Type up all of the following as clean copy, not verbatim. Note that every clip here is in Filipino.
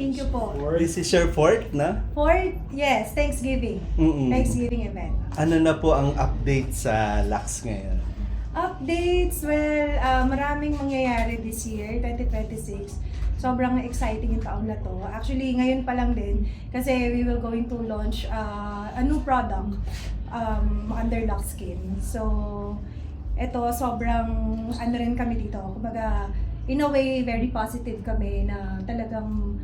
Thank you po. This is your fourth na? Yes, Thanksgiving. Mm-mm. Thanksgiving event. Ano na po ang update sa Lux ngayon? Updates, well, maraming mangyayari this year, 2026. Sobrang exciting yung taon na to. Actually, ngayon pa lang din, kasi we will going to launch a new product under Lux Skin. So, ito, sobrang ano rin kami dito. Kumbaga, in a way, very positive kami na talagang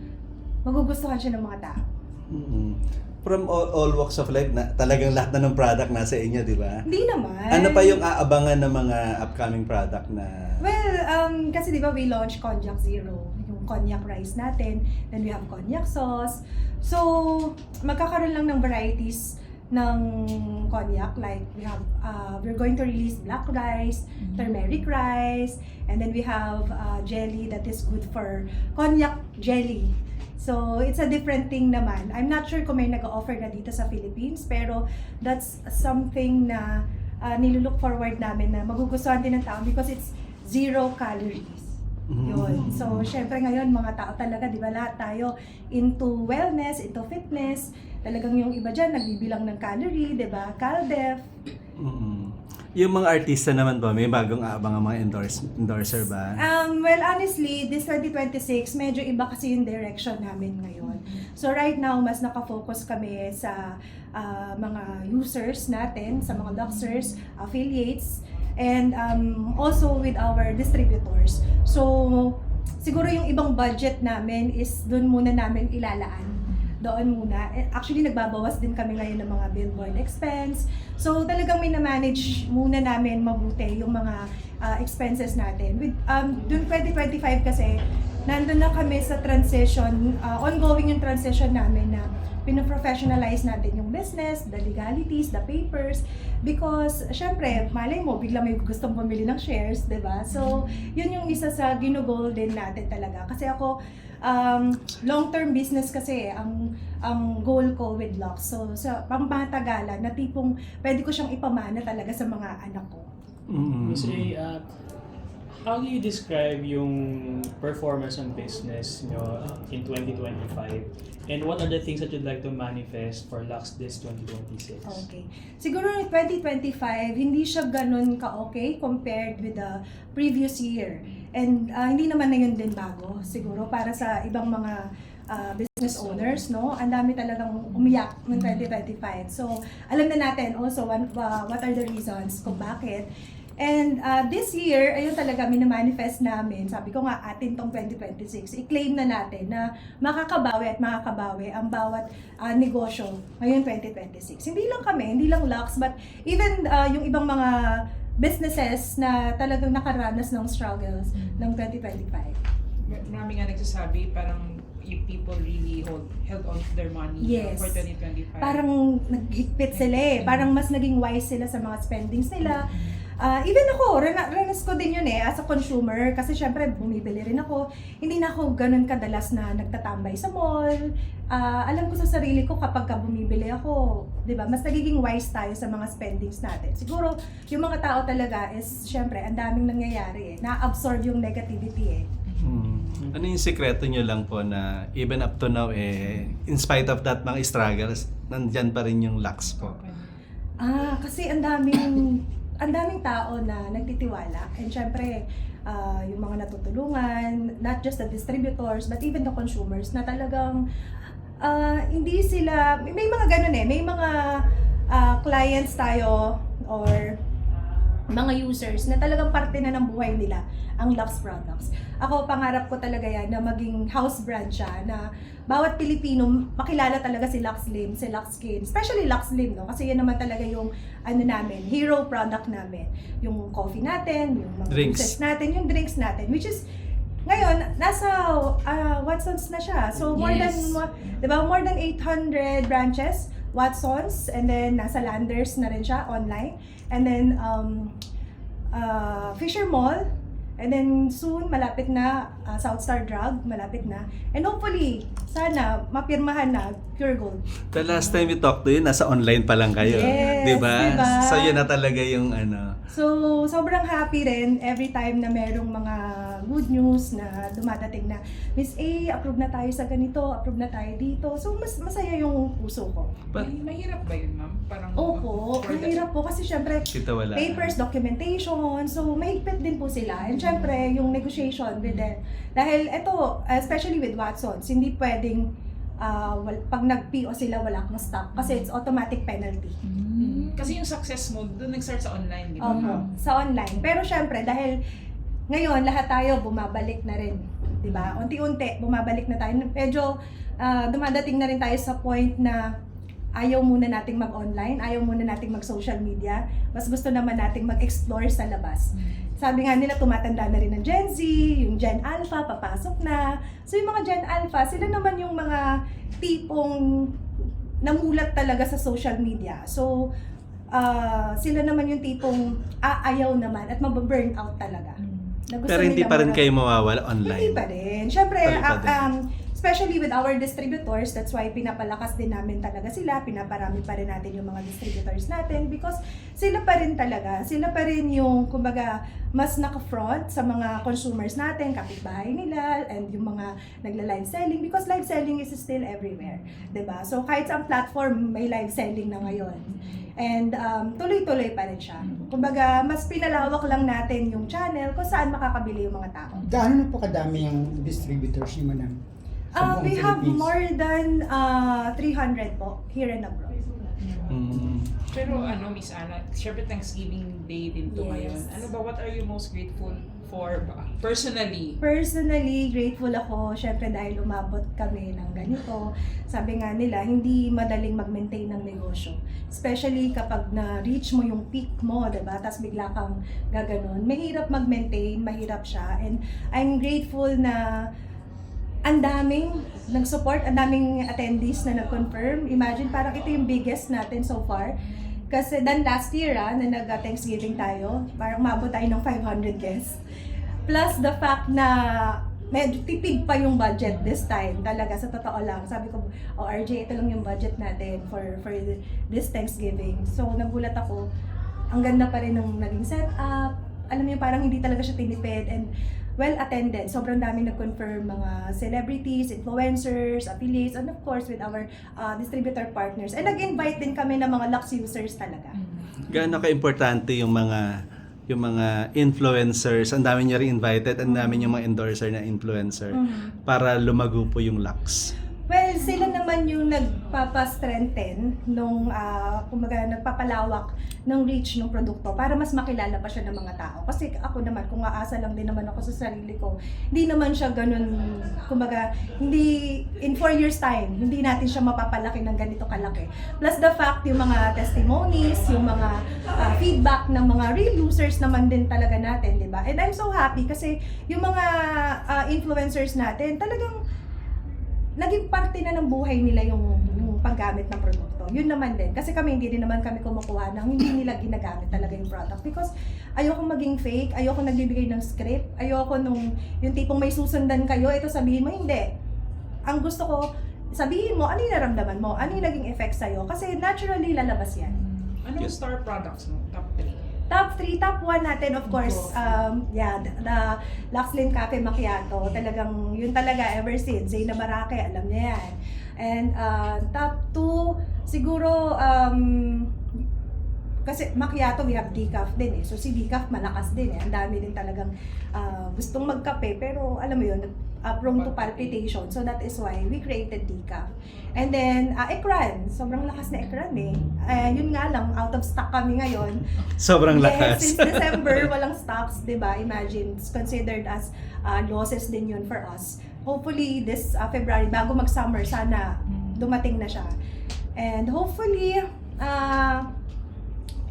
magugustuhan siya ng mga tao. Mm-mm. From all walks of life, na talagang lahat na ng product nasa inyo, di ba? Hindi naman. Ano pa yung aabangan ng mga upcoming product na... Well, kasi di ba we launched Cognac Zero, yung cognac rice natin, then we have cognac sauce. So, magkakaroon lang ng varieties ng cognac, like we have, we're going to release black rice, turmeric rice, and then we have jelly that is good for cognac jelly. So, it's a different thing naman. I'm not sure kung may nag-offer na dito sa Philippines, pero that's something na nilulook forward namin na magugustuhan din ng tao because it's 0 calories. Yun. So, syempre ngayon, mga tao talaga, di ba, lahat tayo into wellness, into fitness. Talagang yung iba dyan, nagbibilang ng calorie, di ba? CalDef. Yung mga artista naman po, may bagong aabang ang mga endorser ba? Well, honestly, this 2026, medyo iba kasi yung direction namin ngayon. So right now, mas nakafocus kami sa mga users natin, sa mga doctors, affiliates, and also with our distributors. So, siguro yung ibang budget namin is doon muna namin ilalaan. Doon muna. Actually, nagbabawas din kami ngayon ng mga billboard expense. So, talagang may na-manage muna namin mabuti yung mga expenses natin. With dun 2025 kasi, nandun na kami sa transition, ongoing yung transition namin na pino-professionalize natin yung business, the legalities, the papers, because syempre, malay mo, bigla may gustong bumili ng shares, di ba? So, yun yung isa sa ginugol din natin talaga. Kasi ako, long-term business kasi ang goal ko with Lux. So, sa pangmatagalan, na tipong pwede ko siyang ipamana talaga sa mga anak ko. Ms. Ray, how do you describe yung performance ng business nyo in 2025? And what are the things that you'd like to manifest for Lux this 2026? Okay. Siguro in 2025, hindi siya ganun ka-okay compared with the previous year. And hindi naman na yun din bago, siguro, para sa ibang mga business owners, no? Ang dami talagang umiyak ng 2025. So, alam na natin also what are the reasons kung bakit. And this year, ayun talaga, minamanifest namin, sabi ko nga, atin tong 2026, i-claim na natin na makakabawi at makakabawi ang bawat negosyo ngayong 2026. Hindi lang kami, hindi lang Lux, but even yung ibang mga businesses na talagang nakaranas ng struggles ng 2025. Marami nga nagsasabi, parang yung people really held on to their money for 2025. Parang naghigpit sila eh. Parang mas naging wise sila sa mga spendings nila. Even ako, ranas ko din yun eh, as a consumer. Kasi syempre, bumibili rin ako. Hindi na ako ganun kadalas na nagtatambay sa mall. Alam ko sa sarili ko kapag bumibili ako, di ba, mas nagiging wise tayo sa mga spendings natin. Siguro, yung mga tao talaga is, syempre, ang daming nangyayari eh. Na-absorb yung negativity eh. Ano yung sekreto nyo lang po na even up to now, in spite of that mga struggles, nandyan pa rin yung Lux po? Kasi ang daming tao na nagtitiwala, and syempre yung mga natutulungan, not just the distributors but even the consumers na talagang hindi sila, may mga ganun eh, may mga clients tayo or mga users na talagang parte na ng buhay nila ang Lux products. Ako, pangarap ko talaga yan na maging house brand siya, na bawat Pilipino makilala talaga si Lux Slim, si Lux Skin, especially Lux Slim, no? Kasi yan naman talaga yung ano namin, hero product namin. Yung coffee natin, yung mga juices natin, yung drinks natin, which is ngayon, nasa Watsons na siya. So, more than 800 branches, Watsons, and then nasa Landers na rin siya online. And then, Fisher Mall, and then soon, malapit na, South Star Drug, malapit na. And hopefully, sana, mapirmahan na pure gold. The last time we talked to you, nasa online pa lang kayo. Yes, diba? diba? So yun na talaga yung ano. So, sobrang happy rin every time na merong mga good news na dumadating na, Miss A, approve na tayo sa ganito, approve na tayo dito. So, masaya yung puso ko. But, Mahirap ba yun, ma'am? Parang Opo, for the- mahirap po kasi syempre, kita wala. papers, documentation, so mahigpit din po sila. And syempre, yung negotiation with them. Dahil ito, especially with Watsons, hindi pwedeng pag nag-PO sila, wala kang stock kasi it's automatic penalty. Kasi yung success mo, doon nag-start sa online, di ba, Opo, ma'am? sa online. Pero syempre, dahil ngayon, lahat tayo bumabalik na rin. Di ba? Unti-unti, bumabalik na tayo. Medyo dumadating na rin tayo sa point na ayaw muna nating mag-online, ayaw muna nating mag-social media. Mas gusto naman nating mag-explore sa labas. Sabi nga nila, tumatanda na rin ng Gen Z, yung Gen Alpha, papasok na. So yung mga Gen Alpha, sila naman yung mga tipong namulat talaga sa social media. So, sila naman yung tipong aayaw naman at mababurn out talaga. Na gusto Pero hindi nila pa rin muna- kayo mawawala online. Hindi pa rin. Siyempre, Tuloy pa din. especially with our distributors, that's why pinapalakas din namin talaga sila, pinaparami pa rin natin yung mga distributors natin because sila pa rin talaga, sila pa rin yung, kumbaga, mas naka-front sa mga consumers natin, kapitbahay nila, and yung mga nagla-live selling because live selling is still everywhere, 'di ba? So kahit sa platform, may live selling na ngayon. And tuloy-tuloy pa rin siya. Kumbaga, mas pinalawak lang natin yung channel kung saan makakabili yung mga tao. Gaano na po kadami yung distributors niyo, madam? Sa buong We have Philippines? more than 300 po here and abroad. Mm. Pero ano, Miss Ana, syempre Thanksgiving Day din to Yes. ngayon. Ano ba, what are you most grateful for ba? Personally? Personally, grateful ako syempre dahil umabot kami ng ganito. Sabi nga nila, hindi madaling mag-maintain ng negosyo. Especially kapag na-reach mo yung peak mo, diba? Tapos bigla kang gaganon. Mahirap mag-maintain, mahirap siya. And I'm grateful na ang daming nag-support, ang daming attendees na nag-confirm. Imagine, parang ito yung biggest natin so far. Kasi dan last year na nag-Thanksgiving tayo, parang umabot tayo ng 500 guests. Plus the fact na medyo tipid pa yung budget this time. Talaga, sa totoo lang. Sabi ko, RJ, ito lang yung budget natin for this Thanksgiving. So, nagulat ako. Ang ganda pa rin ng naging setup. Alam niyo, parang hindi talaga siya tinipid and well attended. Sobrang dami nag-confirm mga celebrities, influencers, affiliates, and of course with our distributor partners. And nag-invite din kami ng mga Lux users talaga. Gaano ka-importante yung mga influencers, ang dami niyo rin invited, ang dami yung mga endorser na influencer para lumago po yung Lux. Well, sila naman yung nagpapa-strengthen nung, kumbaga, nagpapalawak ng reach ng produkto para mas makilala pa siya ng mga tao. Kasi ako naman, kung aasa lang din naman ako sa sarili ko, hindi naman siya ganun, kumbaga, hindi, in 4 years time, hindi natin siya mapapalaki ng ganito kalaki. Plus the fact, yung mga testimonies, yung mga feedback ng mga real users naman din talaga natin, di ba? And I'm so happy kasi yung mga influencers natin, talagang naging parte na ng buhay nila yung paggamit ng produkto. Yun naman din. Kasi kami, hindi din naman kami kumukuha ng hindi nila ginagamit talaga yung product. Because ayoko maging fake, ayoko nagbibigay ng script, ayoko yung tipong may susundan kayo, ito sabihin mo, hindi. Ang gusto ko, sabihin mo, ano yung naramdaman mo, ano yung naging effect sa'yo. Kasi naturally, lalabas yan. Anong star products mo? Top 3? Top 3, top 1 natin, of course, the Luxlin Cafe Macchiato. Talagang, yun talaga, ever since. Zayna Barake, alam niya yan. And top 2, siguro, kasi macchiato, we have decaf din eh. So si decaf malakas din eh. Ang dami din talagang gustong magkape, pero alam mo yun, prone to palpitation. So that is why we created decaf. And then, Ekran. Sobrang lakas na Ekran eh. Yun nga lang, out of stock kami ngayon. Sobrang Yes, lakas. since December, walang stocks, di ba? Imagine, it's considered as losses din yun for us. Hopefully, this February, bago mag-summer, sana dumating na siya. And hopefully,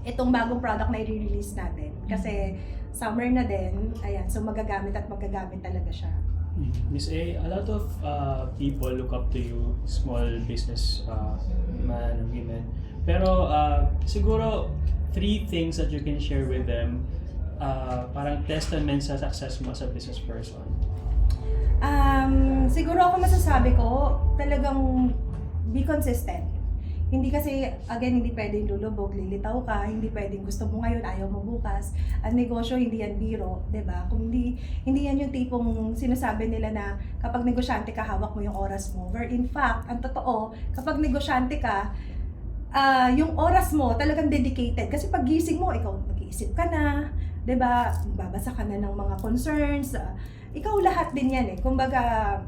itong bagong product na i-release natin. Kasi summer na din, ayan, so magagamit talaga siya. Miss A, a lot of people look up to you, small business man or women. Pero siguro 3 things that you can share with them, parang testament sa success mo as a business person. Siguro ako masasabi ko, talagang be consistent. Hindi kasi, again, hindi pwedeng lulubog, lilitaw ka, hindi pwedeng gusto mo ngayon, ayaw mo bukas. Ang negosyo, hindi yan biro, 'di ba? Kung hindi yan yung tipong sinasabi nila na kapag negosyante ka, hawak mo yung oras mo. Where in fact, ang totoo, kapag negosyante ka, yung oras mo talagang dedicated. Kasi pag gising mo, ikaw mag-iisip ka na, 'di ba? Babasa ka na ng mga concerns. Ikaw lahat din yan eh. Kumbaga,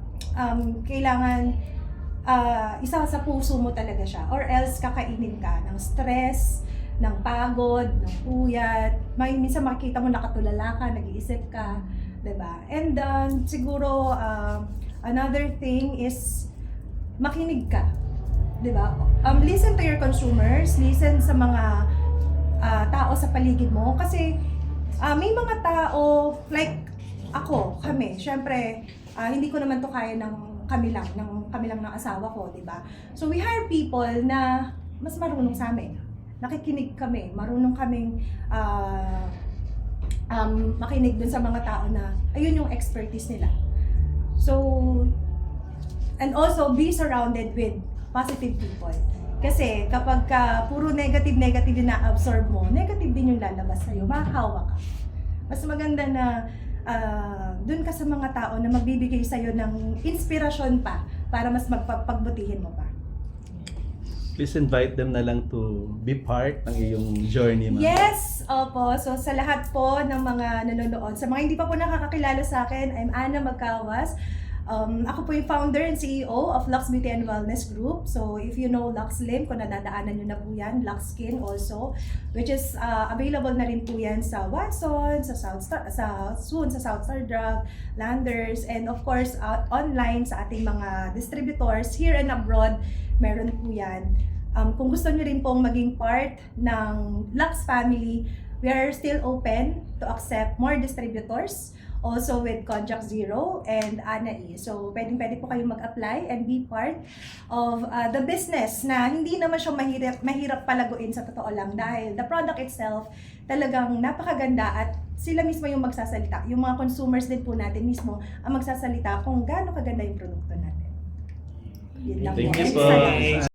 kailangan isa sa puso mo talaga siya, or else kakainin ka ng stress, ng pagod, ng puyat. Minsan makikita mo nakatulala ka, nag-iisip ka, 'di ba? And siguro another thing is makinig ka, 'di ba? Listen to your consumers, listen sa mga tao sa paligid mo, kasi may mga tao like kami, syempre hindi ko naman to kaya ng kami lang ng asawa ko, 'di ba? So we hire people na mas marunong sa amin. Nakikinig kami, marunong kaming makinig dun sa mga tao na ayun yung expertise nila. So, and also be surrounded with positive people. Kasi kapag puro negative yung na-absorb mo, negative din yung lalabas sa'yo, mahahawa ka. Mas maganda na dun ka sa mga tao na magbibigay sa'yo ng inspirasyon pa para mas magpagbutihin mo pa. Please invite them na lang to be part ng iyong journey, ma'am. Yes! Opo. So sa lahat po ng mga nanonood, sa mga hindi pa po nakakakilala sa akin, I'm Ana Magkawas. Ako po yung founder and CEO of Lux Beauty and Wellness Group. So if you know Lux Slim, kung nadadaanan nyo na po yan, Lux Skin also, which is available na rin po yan sa Watson, sa Southstar Drug, Landers, and of course online sa ating mga distributors here and abroad, meron po yan. Kung gusto nyo rin pong maging part ng Lux family, we are still open to accept more distributors. Also with Conjac Zero and Ana E. So, pwede po kayong mag-apply and be part of the business na hindi naman siya mahirap palaguin sa totoo lang, dahil the product itself talagang napakaganda at sila mismo yung magsasalita. Yung mga consumers din po natin mismo ang magsasalita kung gaano kaganda yung produkto natin. Yun lang Thank po. you po. Salamat.